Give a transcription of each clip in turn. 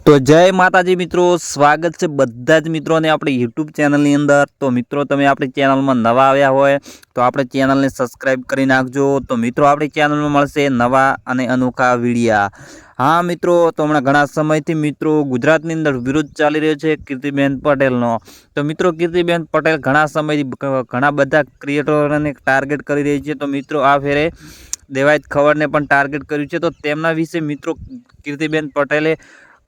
તો જય માતાજી મિત્રો, સ્વાગત છે બધા જ મિત્રોને આપણી યુટ્યુબ ચેનલની અંદર। તો મિત્રો તમે આપણી ચેનલમાં નવા આવ્યા હોય તો આપણે ચેનલને સબસ્ક્રાઈબ કરી નાખજો। તો મિત્રો આપણી ચેનલમાં મળશે નવા અને અનોખા વિડીયા। હા મિત્રો, તો હમણાં ઘણા સમયથી મિત્રો ગુજરાતની અંદર વિરોધ ચાલી રહ્યો છે કીર્તિબેન પટેલનો। તો મિત્રો કીર્તિબેન પટેલ ઘણા સમયથી ઘણા બધા ક્રિએટરોને ટાર્ગેટ કરી રહી છે। તો મિત્રો આ ફેરે દેવાયત ખવડને પણ ટાર્ગેટ કર્યું છે। તો તેમના વિશે મિત્રો કીર્તિબેન પટેલે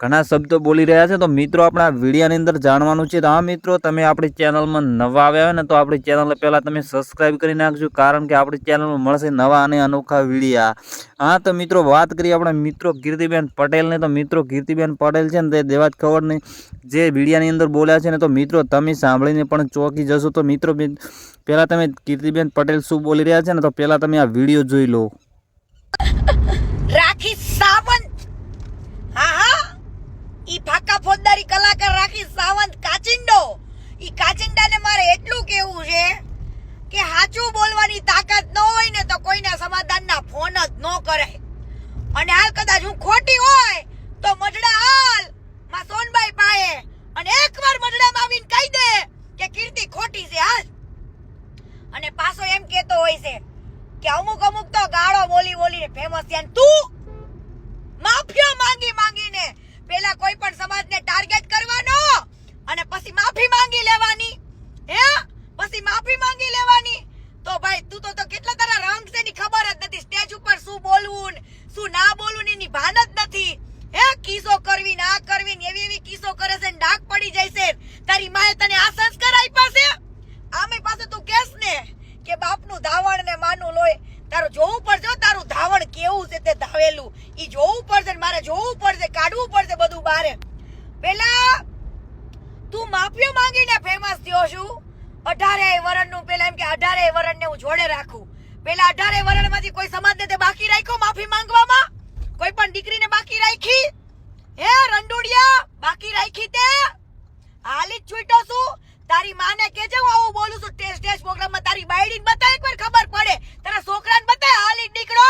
ઘણા શબ્દો બોલી રહ્યા છે। તો મિત્રો આપણા વિડીયાની અંદર જાણવાનું છે। તો હા મિત્રો, તમે આપણી ચેનલમાં નવા આવ્યા હોય ને તો આપણી ચેનલ પહેલાં તમે સબસ્ક્રાઈબ કરી નાખજો, કારણ કે આપણી ચેનલમાં મળશે નવા અને અનોખા વિડીયા। હા તો મિત્રો વાત કરીએ આપણા મિત્રો કીર્તિબેન પટેલને। તો મિત્રો કીર્તિબેન પટેલ છે ને તે દેવાયત ખવડને જે વિડીયાની અંદર બોલ્યા છે ને, તો મિત્રો તમે સાંભળીને પણ ચોંકી જશો। તો મિત્રો પહેલાં તમે કીર્તિબેન પટેલ શું બોલી રહ્યા છે ને, તો પહેલાં તમે આ વિડીયો જોઈ લો। રાખી સાવંત, હા હા, ઈ ફાકા ફોજદારી કલાકાર રાખી સાવંત કાચિંડો, ઈ કાચિંડાને મારે એટલું કેવું છે કે સાચું બોલવાની તાકાત ન હોય ને તો કોઈને સમાધાનના ફોન જ ન કરાય। અને હાલ કદાચ હું ખોટી હોય તો મઢડા હાલ માં સોનબાઈ પાએ અને એકવાર મઢડામાં આવીને કહી દે કે કીર્તિ ખોટી છે હાલ। અને પાછો એમ કહેતો હોય છે કે અમુક તો ગાળો બોલીને ફેમસ છે, તું માફિયા માંગીને પેલા કોઈ પણ સમાજને ટાર્ગેટ કરવાનો અને પછી માફી માંગી લેવાની, હે પછી માફી માંગી લેવાની। તો ભાઈ તું તો કેટલા તારા રંગ છે ની ખબર જ નથી, સ્ટેજ ઉપર શું બોલવું શું ના બોલવું એની ભાન જ નથી, હે કિસ્સો કરવી ના કરવી ને એવી કિસ્સો કરે છે ને ડાક પડી જાય છે। તારી માએ તને આ સંસ્કાર આપ્યા છે, આમે પાસે તું કેસ ને કે બાપનું ધાવણ ને માનું લોય, તારું જોવું પડશે તારું ધાવણ કેવું છે તે ધાવેલું ઈ જોવું પડશે, મારે જોવું પડશે, કાઢવું પડશે બધું બારે। પેલા તું માફી માંગીને ફેમસ થયો છું 18 વર્ષનું, પેલા એમ કે 18 વર્ષને હું જોડે રાખું, પેલા 18 વર્ષમાંથી કોઈ સમાજને તે બાકી રાખ્યો માફી માંગવામાં? કોઈ પણ દીકરીને બાકી રાખી? હે રંડુડિયા, બાકી રાખી તે? હાલી જ છૂટ્યો છું? તારી માને કેજે હું આવું બોલું છું સ્ટેજ પ્રોગ્રામમાં, તારી બાયડીને બતાય એકવાર ખબર પડે, તારા છોકરાને બતાય, હાલી જ નીકળો।